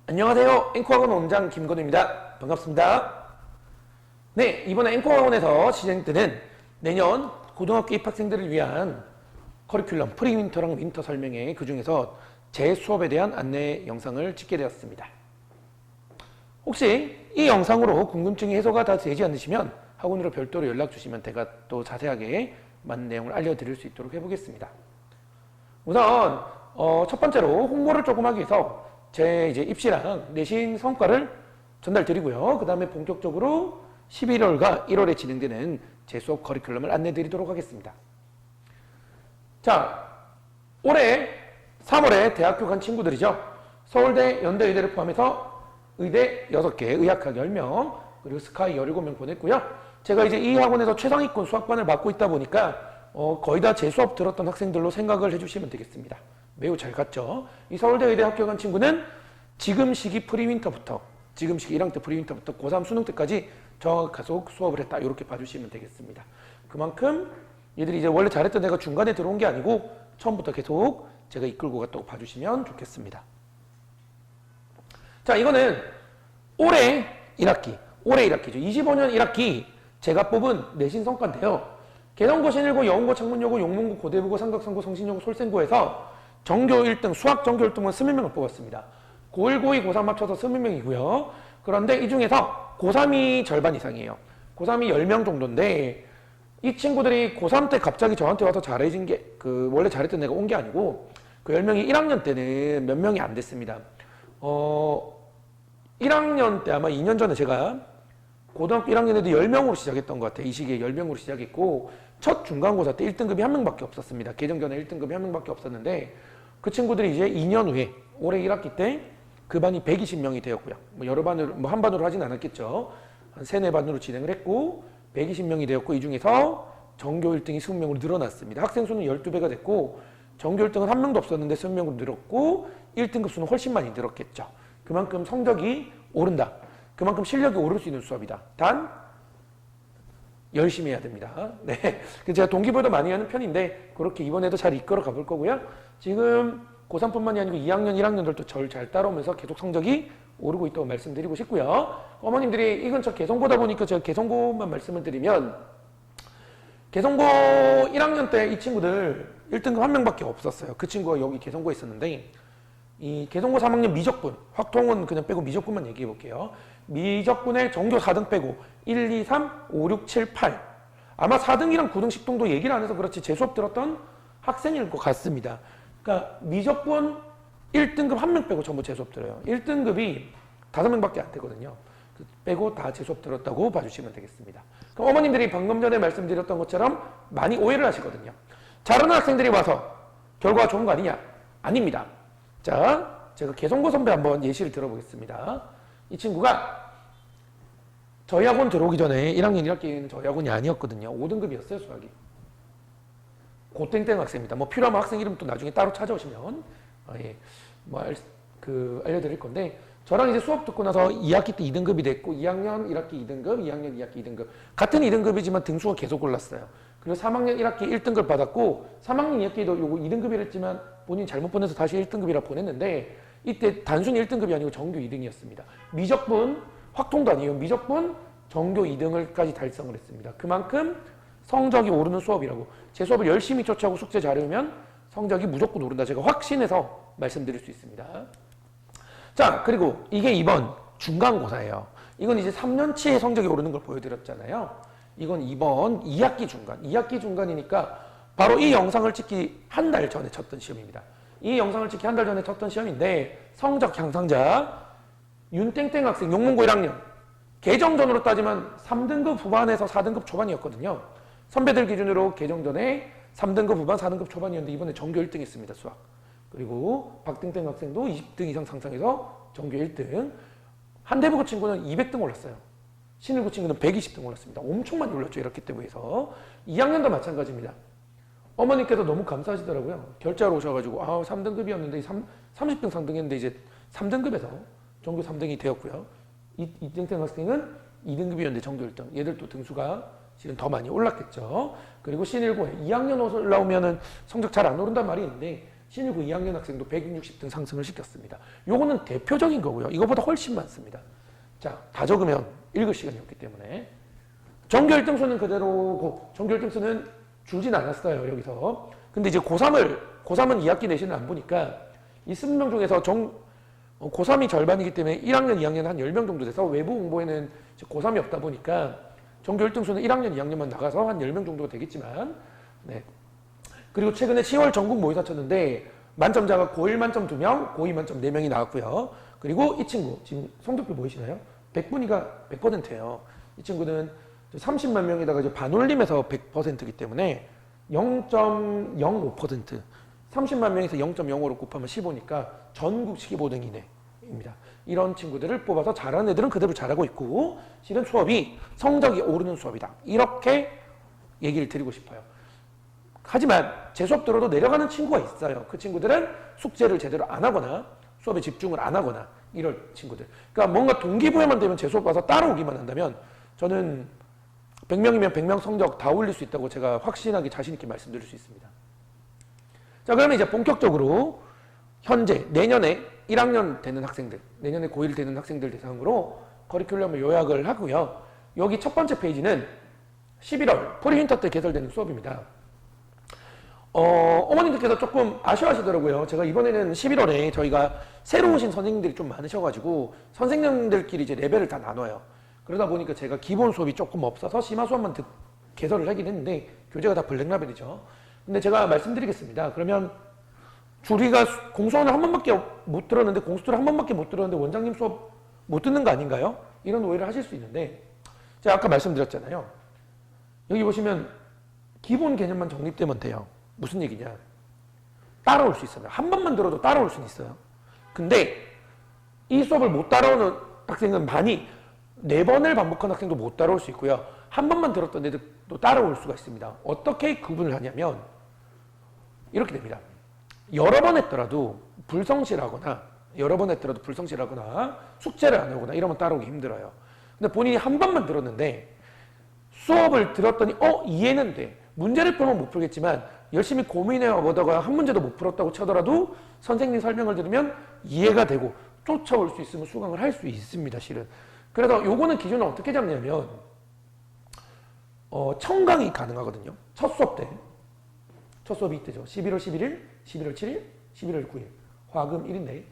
안녕하세요. 앵커학원 원장 김건우입니다. 반갑습니다. 네, 이번에 앵커학원에서 진행되는 내년 고등학교 입학생들을 위한 커리큘럼 프리윈터랑 윈터 설명회, 그 중에서 제 수업에 대한 안내 영상을 찍게 되었습니다. 혹시 이 영상으로 궁금증이 해소가 다 되지 않으시면 학원으로 별도로 연락 주시면 제가 또 자세하게 맞는 내용을 알려드릴 수 있도록 해보겠습니다. 우선 첫 번째로 홍보를 조금 하기 위해서 제 이제 입시랑 내신 성과를 전달 드리고요. 그 다음에 본격적으로 11월과 1월에 진행되는 제 수업 커리큘럼을 안내 드리도록 하겠습니다. 자, 올해 3월에 대학교 간 친구들이죠. 서울대, 연대, 의대를 포함해서 의대 6개, 의학학 10명, 그리고 스카이 17명 보냈고요. 제가 이제 이 학원에서 최상위권 수학반을 맡고 있다 보니까 거의 다 제 수업 들었던 학생들로 생각을 해주시면 되겠습니다. 매우 잘 갔죠. 이 서울대 의대 합격한 친구는 지금 시기 프리윈터부터, 지금 시기 1학년 때 프리윈터부터 고3 수능 때까지 계속 수업을 했다. 이렇게 봐주시면 되겠습니다. 그만큼 얘들이 이제 원래 잘했던 애가 중간에 들어온 게 아니고 처음부터 계속 제가 이끌고 갔다고 봐주시면 좋겠습니다. 자, 이거는 올해 1학기죠. 25년 1학기 제가 뽑은 내신 성과인데요. 개성고, 신일고, 여운고, 창문여고, 용문고, 고대부고, 삼각성고, 성신여고, 솔생고에서 전교 1등, 수학 전교 1등은 20명을 뽑았습니다. 고1, 고2, 고3 합쳐서 20명이고요. 그런데 이 중에서 고3이 절반 이상이에요. 고3이 10명 정도인데 이 친구들이 고3 때 갑자기 저한테 와서 잘해진 게 원래 잘했던 애가 온 게 아니고 그 10명이 1학년 때는 몇 명이 안 됐습니다. 1학년 때 아마 2년 전에 제가 고등학교 1학년에도 10명으로 시작했던 것 같아요. 이 시기에 10명으로 시작했고 첫 중간고사 때 1등급이 1명밖에 없었습니다. 개정 전에 1등급이 1명밖에 없었는데 그 친구들이 이제 2년 후에 올해 1학기 때 그 반이 120명이 되었고요. 뭐 여러 반으로, 한 반으로 하진 않았겠죠. 한 3, 4반으로 진행을 했고 120명이 되었고 이 중에서 전교 1등이 20명으로 늘어났습니다. 학생 수는 12배가 됐고 전교 1등은 한 명도 없었는데 20명으로 늘었고 1등급 수는 훨씬 많이 늘었겠죠. 그만큼 성적이 오른다. 그만큼 실력이 오를 수 있는 수업이다. 단 열심히 해야 됩니다. 네, 제가 동기부여도 많이 하는 편인데 그렇게 이번에도 잘 이끌어 가볼 거고요. 지금 고3뿐만이 아니고 2학년, 1학년들도 저를 잘 따라오면서 계속 성적이 오르고 있다고 말씀드리고 싶고요. 어머님들이 이 근처 개성고다 보니까 제가 개성고만 말씀을 드리면 개성고 1학년 때 이 친구들 1등급 한 명밖에 없었어요. 그 친구가 여기 개성고에 있었는데 이 개성고 3학년 미적분, 확통은 그냥 빼고 미적분만 얘기해 볼게요. 미적분의 전교 4등 빼고 1, 2, 3, 5, 6, 7, 8 아마 4등이랑 9등, 10등도 얘기를 안 해서 그렇지 제 수업 들었던 학생일 것 같습니다. 그러니까 미적분 1등급 한 명 빼고 전부 제 수업 들어요. 1등급이 5명밖에 안 되거든요. 빼고 다 제 수업 들었다고 봐주시면 되겠습니다. 그럼 어머님들이 방금 전에 말씀드렸던 것처럼 많이 오해를 하시거든요. 잘하는 학생들이 와서 결과가 좋은 거 아니냐? 아닙니다. 자, 제가 개성고 선배 한번 예시를 들어보겠습니다. 이 친구가 저희 학원 들어오기 전에 1학년 1학기에는 저희 학원이 아니었거든요. 5등급이었어요, 수학이. 고땡땡 학생입니다. 뭐 필요하면 학생 이름 또 나중에 따로 찾아오시면 알려드릴 건데 저랑 이제 수업 듣고 나서 2학기 때 2등급이 됐고 2학년 1학기 2등급, 2학년 2학기 2등급 같은 2등급이지만 등수가 계속 올랐어요. 그리고 3학년 1학기 1등급 받았고 3학년 2학기도 요거 2등급이라 했지만 본인이 잘못 보내서 다시 1등급이라 보냈는데 이때 단순히 1등급이 아니고 전교 2등이었습니다. 미적분, 확통도 아니에요. 미적분 전교 2등을까지 달성을 했습니다. 그만큼 성적이 오르는 수업이라고. 제 수업을 열심히 쫓아오고 숙제 잘해오면 성적이 무조건 오른다. 제가 확신해서 말씀드릴 수 있습니다. 자, 그리고 이게 이번 중간고사예요. 이건 이제 3년치의 성적이 오르는 걸 보여드렸잖아요. 이건 이번 2학기 중간. 2학기 중간이니까 바로 이 영상을 찍기 한 달 전에 쳤던 시험입니다. 이 영상을 찍기 한 달 전에 쳤던 시험인데 성적 향상자 윤땡땡 학생 용문고 1학년 개정전으로 따지면 3등급 후반에서 4등급 초반이었거든요. 선배들 기준으로 개정전에 3등급 후반 4등급 초반이었는데 이번에 전교 1등 했습니다. 수학. 그리고 박땡땡 학생도 20등 이상 상승해서 전교 1등. 한대부고 친구는 200등 올랐어요. 신일고 친구는 120등 올랐습니다. 엄청 많이 올랐죠. 이렇기 때문에 해서 2학년도 마찬가지입니다. 어머니께서 너무 감사하시더라고요. 결제하러 오셔가지고 3등급이었는데 30등 상등했는데 이제 3등급에서 전교 3등이 되었고요. 이땡땡 학생은 2등급이었는데 전교 1등. 얘들도 등수가 실은 더 많이 올랐겠죠. 그리고 신일고에 2학년 올라오면은 성적 잘 안 오른단 말이 있는데 신일고 2학년 학생도 160등 상승을 시켰습니다. 요거는 대표적인 거고요. 이거보다 훨씬 많습니다. 자, 다 적으면 읽을 시간이 없기 때문에. 전교 1등수는 그대로고, 전교 1등수는 줄진 않았어요, 여기서. 근데 이제 고3은 2학기 내신을 안 보니까 이 20명 중에서 고3이 절반이기 때문에 1학년, 2학년 한 10명 정도 돼서 외부 공부에는 고3이 없다 보니까 전교 1등수는 1학년, 2학년만 나가서 한 10명 정도가 되겠지만, 네. 그리고 최근에 10월 전국 모의사 쳤는데 만점자가 고1 만점 2명, 고2 만점 4명이 나왔고요. 그리고 이 친구, 지금 성적표 보이시나요? 100분위가 100%예요. 이 친구는 30만 명에다가 이제 반올림에서 100%이기 때문에 0.05%, 30만 명에서 0.05로 곱하면 15니까 전국 15등 이내입니다. 이런 친구들을 뽑아서 잘하는 애들은 그대로 잘하고 있고, 실은 수업이 성적이 오르는 수업이다. 이렇게 얘기를 드리고 싶어요. 하지만 제 수업 들어도 내려가는 친구가 있어요. 그 친구들은 숙제를 제대로 안 하거나 수업에 집중을 안 하거나 이럴 친구들. 그러니까 뭔가 동기부여만 되면 제 수업 와서 따라오기만 한다면 저는 100명이면 100명 성적 다 올릴 수 있다고 제가 확신하게 자신 있게 말씀드릴 수 있습니다. 자, 그러면 이제 본격적으로 현재 내년에 1학년 되는 학생들, 내년에 고1 되는 학생들 대상으로 커리큘럼을 요약을 하고요. 여기 첫 번째 페이지는 11월 프리윈터 때 개설되는 수업입니다. 어머님들께서 조금 아쉬워하시더라고요. 제가 이번에는 11월에 저희가 새로 오신 선생님들이 좀 많으셔가지고 선생님들끼리 이제 레벨을 다 나눠요. 그러다 보니까 제가 기본 수업이 조금 없어서 심화 수업만 개설을 하긴 했는데 교재가 다 블랙라벨이죠. 근데 제가 말씀드리겠습니다. 그러면 우리가 공수원을 한 번밖에 못 들었는데, 공수투를 한 번밖에 못 들었는데 원장님 수업 못 듣는 거 아닌가요? 이런 오해를 하실 수 있는데, 제가 아까 말씀드렸잖아요. 여기 보시면 기본 개념만 정립되면 돼요. 무슨 얘기냐? 따라올 수 있어요. 한 번만 들어도 따라올 수는 있어요. 근데 이 수업을 못 따라오는 학생은 많이 4번을 반복한 학생도 못 따라올 수 있고요. 한 번만 들었던 애들도 따라올 수가 있습니다. 어떻게 구분을 하냐면 이렇게 됩니다. 여러 번 했더라도 불성실하거나 숙제를 안 하거나 이러면 따라오기 힘들어요. 근데 본인이 한 번만 들었는데 수업을 들었더니 이해는 돼. 문제를 풀면 못 풀겠지만 열심히 고민해 보다가 한 문제도 못 풀었다고 쳐더라도 선생님 설명을 들으면 이해가 되고 쫓아올 수 있으면 수강을 할 수 있습니다, 실은. 그래서 요거는 기준을 어떻게 잡냐면 청강이 가능하거든요. 첫 수업 때. 첫 수업이 이때죠. 11월 11일, 11월 7일, 11월 9일. 화금 1인데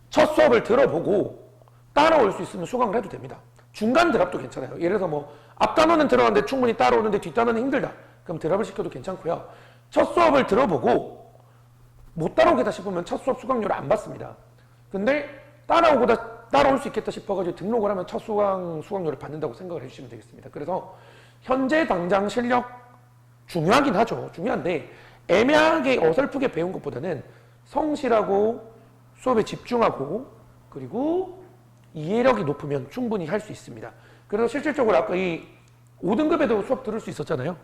첫 수업을 들어보고 따라올 수 있으면 수강을 해도 됩니다. 중간 드랍도 괜찮아요. 예를 들어서 뭐 앞 단원은 들어갔는데 충분히 따라오는데 뒷 단원은 힘들다. 그럼 드랍을 시켜도 괜찮고요. 첫 수업을 들어보고 못 따라오겠다 싶으면 첫 수업 수강료를 안 받습니다. 근데 따라올 수 있겠다 싶어가지고 등록을 하면 첫 수강료를 받는다고 생각을 해주시면 되겠습니다. 그래서 현재 당장 실력 중요하긴 하죠. 중요한데 애매하게 어설프게 배운 것보다는 성실하고 수업에 집중하고 그리고 이해력이 높으면 충분히 할 수 있습니다. 그래서 실질적으로 아까 이 5등급에도 수업 들을 수 있었잖아요.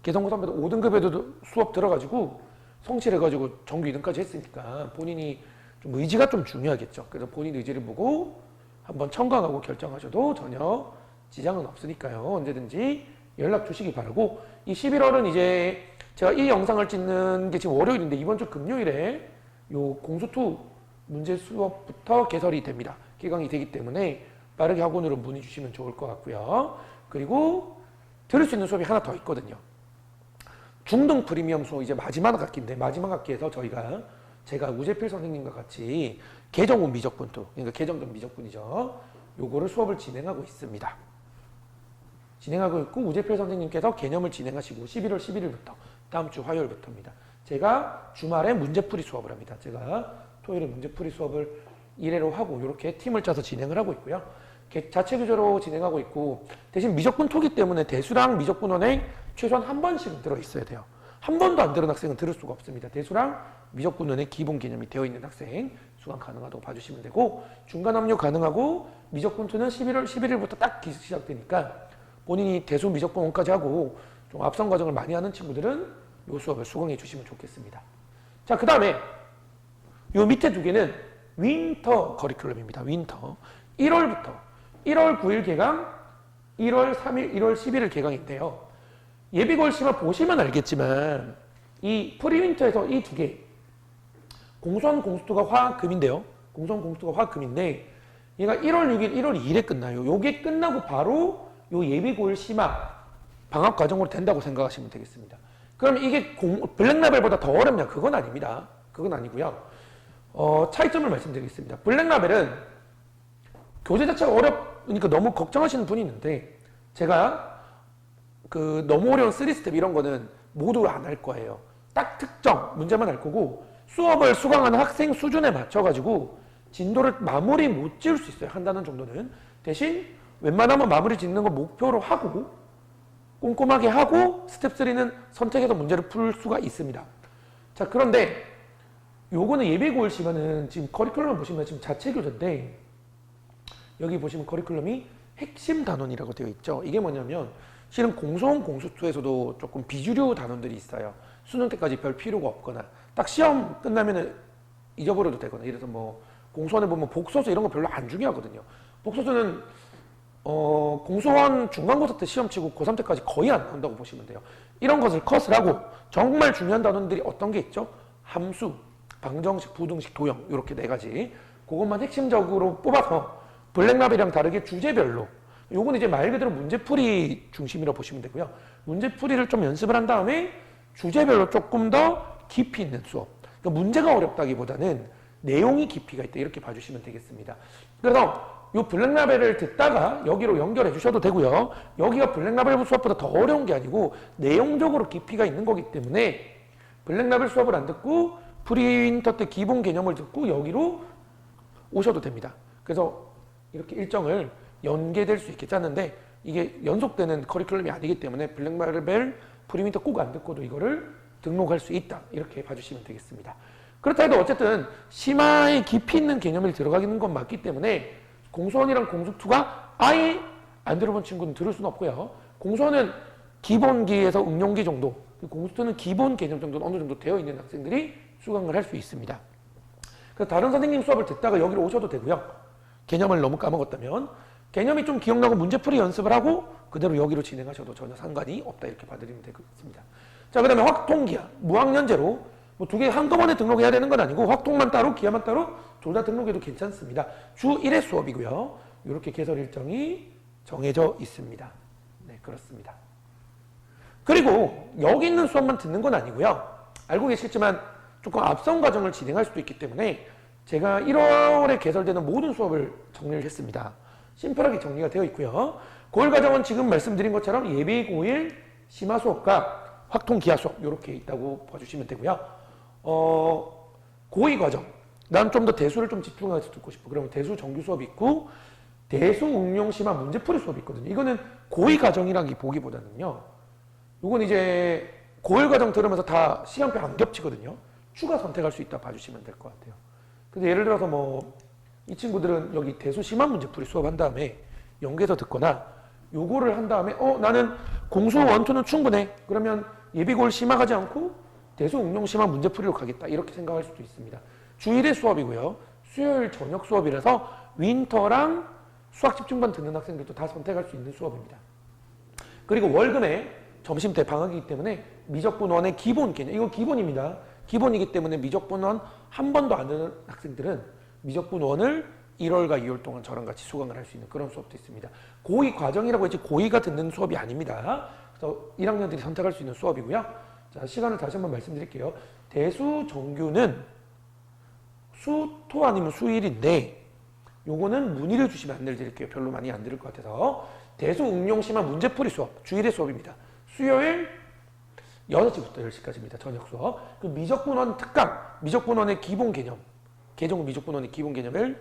개성고 선배도 5등급에도 수업 들어가지고 성실해가지고 정규 2등까지 했으니까 본인이 좀 의지가 좀 중요하겠죠. 그래서 본인 의지를 보고 한번 청강하고 결정하셔도 전혀 지장은 없으니까요. 언제든지 연락 주시기 바라고, 이 11월은 이제 제가 이 영상을 찍는 게 지금 월요일인데 이번 주 금요일에 요 공수2 문제 수업부터 개설이 됩니다. 개강이 되기 때문에 빠르게 학원으로 문의 주시면 좋을 것 같고요. 그리고 들을 수 있는 수업이 하나 더 있거든요. 중등 프리미엄 수업 이제 마지막 학기인데 마지막 학기에서 제가 우재필 선생님과 같이 개정후 미적분투, 그러니까 개정전 미적분이죠. 요거를 수업을 진행하고 있습니다. 진행하고 있고 우재필 선생님께서 개념을 진행하시고 11월 11일부터 다음 주 화요일부터입니다. 제가 주말에 문제풀이 수업을 합니다. 제가 토요일에 문제풀이 수업을 1회로 하고 이렇게 팀을 짜서 진행을 하고 있고요. 자체 규제로 진행하고 있고, 대신 미적분토기 때문에 대수랑 미적분원에 최소한 한 번씩은 들어있어야 돼요. 한 번도 안 들은 학생은 들을 수가 없습니다. 대수랑 미적분원에 기본 개념이 되어 있는 학생 수강 가능하다고 봐주시면 되고, 중간 합류 가능하고 미적분토는 11월 11일부터 딱 시작되니까 본인이 대수 미적분원까지 하고 좀 앞선 과정을 많이 하는 친구들은 이 수업을 수강해 주시면 좋겠습니다. 자, 그 다음에 이 밑에 두 개는 윈터 커리큘럼입니다. 윈터. 1월부터 1월 9일 개강, 1월 3일, 1월 11일 개강인데요. 예비고시만 보시면 알겠지만 이 프리윈터에서 이 두 개, 공수원 공수투가 화금인데요. 공수원 공수투가 화금인데 얘가 1월 6일, 1월 2일에 끝나요. 요게 끝나고 바로 요 예비고일 심화 방학 과정으로 된다고 생각하시면 되겠습니다. 그럼 이게 블랙라벨보다 더 어렵냐? 그건 아닙니다. 그건 아니고요. 차이점을 말씀드리겠습니다. 블랙라벨은 교재 자체가 어렵으니까 너무 걱정하시는 분이 있는데 제가 그 너무 어려운 3스텝 이런 거는 모두 안 할 거예요. 딱 특정 문제만 할 거고 수업을 수강하는 학생 수준에 맞춰가지고 진도를 마무리 못 지을 수 있어요. 한 단원 정도는. 대신 웬만하면 마무리 짓는 거 목표로 하고 꼼꼼하게 하고 스텝 3는 선택해서 문제를 풀 수가 있습니다. 자, 그런데 요거는 예비고일 시간은 지금 커리큘럼을 보시면 지금 자체 교재인데 여기 보시면 커리큘럼이 핵심 단원이라고 되어 있죠. 이게 뭐냐면 실은 공수원 공수투에서도 조금 비주류 단원들이 있어요. 수능 때까지 별 필요가 없거나 딱 시험 끝나면은 잊어버려도 되거나 이래서 뭐 공수원에 보면 복소수 이런 거 별로 안 중요하거든요. 복소수는 공수원 중간고사 때 시험 치고 고3 때까지 거의 안 나온다고 보시면 돼요. 이런 것을 컷을 하고 정말 중요한 단원들이 어떤 게 있죠? 함수, 방정식, 부등식, 도형 이렇게 네 가지 그것만 핵심적으로 뽑아서 블랙라벨이랑 다르게 주제별로 요건 이제 말 그대로 문제풀이 중심이라고 보시면 되고요. 문제풀이를 좀 연습을 한 다음에 주제별로 조금 더 깊이 있는 수업. 그러니까 문제가 어렵다기보다는 내용이 깊이가 있다 이렇게 봐주시면 되겠습니다. 그래서 이 블랙라벨을 듣다가 여기로 연결해 주셔도 되고요. 여기가 블랙라벨 수업보다 더 어려운 게 아니고 내용적으로 깊이가 있는 거기 때문에 블랙라벨 수업을 안 듣고 프린터 때 기본 개념을 듣고 여기로 오셔도 됩니다. 그래서 이렇게 일정을 연계될 수 있게 짰는데 이게 연속되는 커리큘럼이 아니기 때문에 블랙라벨 프리민터 꼭 안 듣고도 이거를 등록할 수 있다 이렇게 봐주시면 되겠습니다. 그렇다 해도 어쨌든 심화에 깊이 있는 개념이 들어가는 건 맞기 때문에 공수원이랑 공수투가 아예 안 들어본 친구는 들을 수는 없고요. 공수원은 기본기에서 응용기 정도, 공수투는 기본 개념 정도는 어느 정도 되어 있는 학생들이 수강을 할 수 있습니다. 그래서 다른 선생님 수업을 듣다가 여기로 오셔도 되고요. 개념을 너무 까먹었다면 개념이 좀 기억나고 문제풀이 연습을 하고 그대로 여기로 진행하셔도 전혀 상관이 없다 이렇게 봐드리면 되겠습니다. 자, 그 다음에 확통기하 무학년제로 뭐 두 개 한꺼번에 등록해야 되는 건 아니고 확통만 따로 기하만 따로 둘 다 등록해도 괜찮습니다. 주 1회 수업이고요. 이렇게 개설 일정이 정해져 있습니다. 네, 그렇습니다. 그리고 여기 있는 수업만 듣는 건 아니고요. 알고 계시겠지만 조금 앞선 과정을 진행할 수도 있기 때문에 제가 1월에 개설되는 모든 수업을 정리를 했습니다. 심플하게 정리가 되어 있고요. 고1 과정은 지금 말씀드린 것처럼 예비 고1 심화 수업과 확통 기하 수업 이렇게 있다고 봐주시면 되고요. 고2 과정 난 좀 더 대수를 좀 집중해서 듣고 싶어. 그러면 대수 정규 수업이 있고 대수 응용 심화 문제풀이 수업이 있거든요. 이거는 고2 과정이라기 보기보다는요. 이건 이제 고1 과정 들으면서 다 시간표 안 겹치거든요. 추가 선택할 수 있다 봐주시면 될 것 같아요. 그래서 예를 들어서 뭐 이 친구들은 여기 대수 심화 문제풀이 수업 한 다음에 연계해서 듣거나 요거를 한 다음에 나는 공수 원투는 충분해. 그러면 예비고일 심화 가지 않고 대수 응용 심화 문제풀이로 가겠다. 이렇게 생각할 수도 있습니다. 주일의 수업이고요. 수요일 저녁 수업이라서 윈터랑 수학 집중반 듣는 학생들도 다 선택할 수 있는 수업입니다. 그리고 월금에 점심 때 방학이기 때문에 미적분원의 기본 개념, 이거 기본입니다. 기본이기 때문에 미적분원 한 번도 안 듣는 학생들은 미적분원을 1월과 2월 동안 저랑 같이 수강을 할 수 있는 그런 수업도 있습니다. 고2 과정이라고 했지 고2가 듣는 수업이 아닙니다. 그래서 1학년들이 선택할 수 있는 수업이고요. 자, 시간을 다시 한번 말씀드릴게요. 대수 정규는 수토 아니면 수일인데 요거는 문의를 주시면 안내를 드릴게요. 별로 많이 안 들을 것 같아서. 대수 응용 심화 문제풀이 수업, 주일의 수업입니다. 수요일 6시부터 10시까지입니다. 저녁 수업. 그 미적분원 특강, 미적분원의 기본 개념, 개정 미적분원의 기본 개념을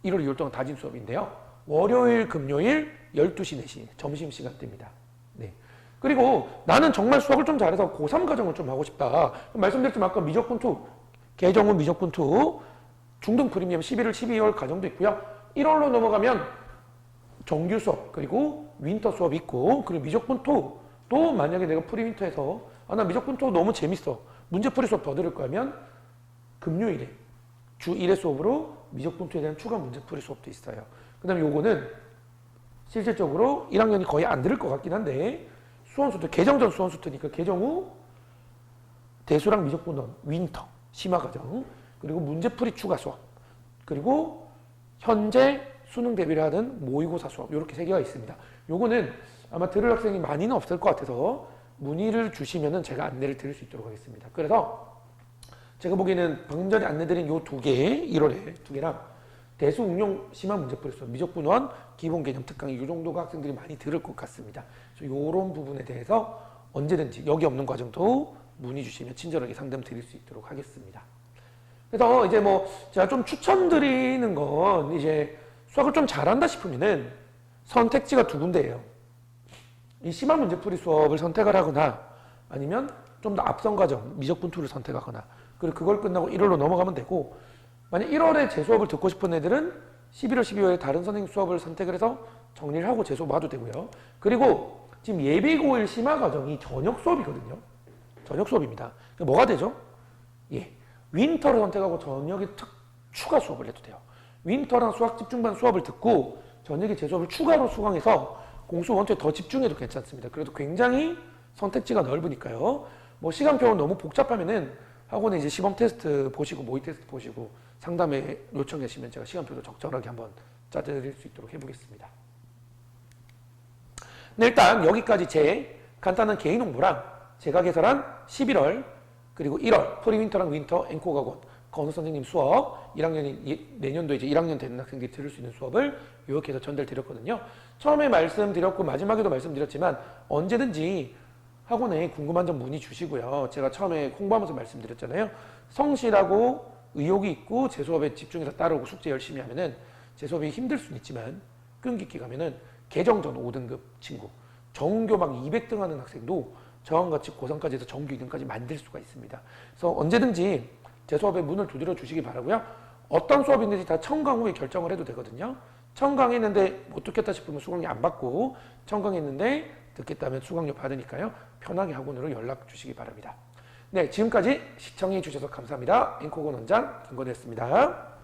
1월, 2월 동안 다진 수업인데요. 월요일, 금요일 12시, 4시 점심시간대입니다. 네. 그리고 나는 정말 수학을 좀 잘해서 고3 과정을 좀 하고 싶다. 말씀드렸지만 아까 미적분2, 개정은 미적분2, 중등 프리미엄 11월, 12월 과정도 있고요. 1월로 넘어가면 정규 수업, 그리고 윈터 수업이 있고, 그리고 미적분2, 또 만약에 내가 프리윈터에서 나 미적분2 너무 재밌어. 문제풀이 수업 더 들을 거면 금요일에 주 1회 수업으로 미적분투에 대한 추가 문제풀이 수업도 있어요. 그 다음에 요거는 실질적으로 1학년이 거의 안 들을 것 같긴 한데 수원수투, 개정 전 수원수투니까 개정 후 대수랑 미적분원, 윈터, 심화 과정 그리고 문제풀이 추가 수업, 그리고 현재 수능 대비를 하는 모의고사 수업 이렇게 세 개가 있습니다. 요거는 아마 들을 학생이 많이는 없을 것 같아서 문의를 주시면은 제가 안내를 드릴 수 있도록 하겠습니다. 그래서 제가 보기에는 방금 전에 안내드린 요 두 개, 1월에 두 개랑 대수 응용 심화 문제풀이 수업, 미적분원, 기본 개념 특강 이 정도가 학생들이 많이 들을 것 같습니다. 그래서 요런 부분에 대해서 언제든지 여기 없는 과정도 문의 주시면 친절하게 상담 드릴 수 있도록 하겠습니다. 그래서 이제 뭐 제가 좀 추천드리는 건 이제 수학을 좀 잘한다 싶으면은 선택지가 두 군데예요. 이 심화 문제풀이 수업을 선택을 하거나 아니면 좀 더 앞선 과정 미적분 2를 선택하거나 그리고 그걸 끝나고 1월로 넘어가면 되고 만약 1월에 제 수업을 듣고 싶은 애들은 11월, 12월에 다른 선생님 수업을 선택을 해서 정리를 하고 제 수업 와도 되고요. 그리고 지금 예비고1 심화 과정이 저녁 수업이거든요. 저녁 수업입니다. 뭐가 되죠? 예. 윈터를 선택하고 저녁에 추가 수업을 해도 돼요. 윈터랑 수학 집중반 수업을 듣고 저녁에 제 수업을 추가로 수강해서 공수 원투에 더 집중해도 괜찮습니다. 그래도 굉장히 선택지가 넓으니까요. 뭐 시간표가 너무 복잡하면은 학원에 이제 시범 테스트 보시고 모의 테스트 보시고 상담에 요청하시면 제가 시간표도 적절하게 한번 짜드릴 수 있도록 해보겠습니다. 네, 일단 여기까지 제 간단한 개인 홍보랑 제가 개설한 11월 그리고 1월 프리윈터랑 윈터 앵콜학원 건우 선생님 수업 1학년이 내년도에 이제 1학년 되는 학생들이 들을 수 있는 수업을 이렇게 해서 전달 드렸거든요. 처음에 말씀드렸고 마지막에도 말씀드렸지만 언제든지 학원에 궁금한 점 문의 주시고요. 제가 처음에 홍보하면서 말씀드렸잖아요. 성실하고 의욕이 있고 제 수업에 집중해서 따르고 숙제 열심히 하면은 제 수업이 힘들 수는 있지만 끈기 있게 가면은 개정전 5등급 친구, 정교 막 200등 하는 학생도 저와 같이 고3까지 해서 정규 2등까지 만들 수가 있습니다. 그래서 언제든지 제 수업에 문을 두드려 주시기 바라고요. 어떤 수업인지 다 청강 후에 결정을 해도 되거든요. 청강했는데 못 듣겠다 싶으면 수강료 안 받고 청강했는데 듣겠다면 수강료 받으니까요. 편하게 학원으로 연락 주시기 바랍니다. 네, 지금까지 시청해 주셔서 감사합니다. 앵커원 원장 김건우였습니다.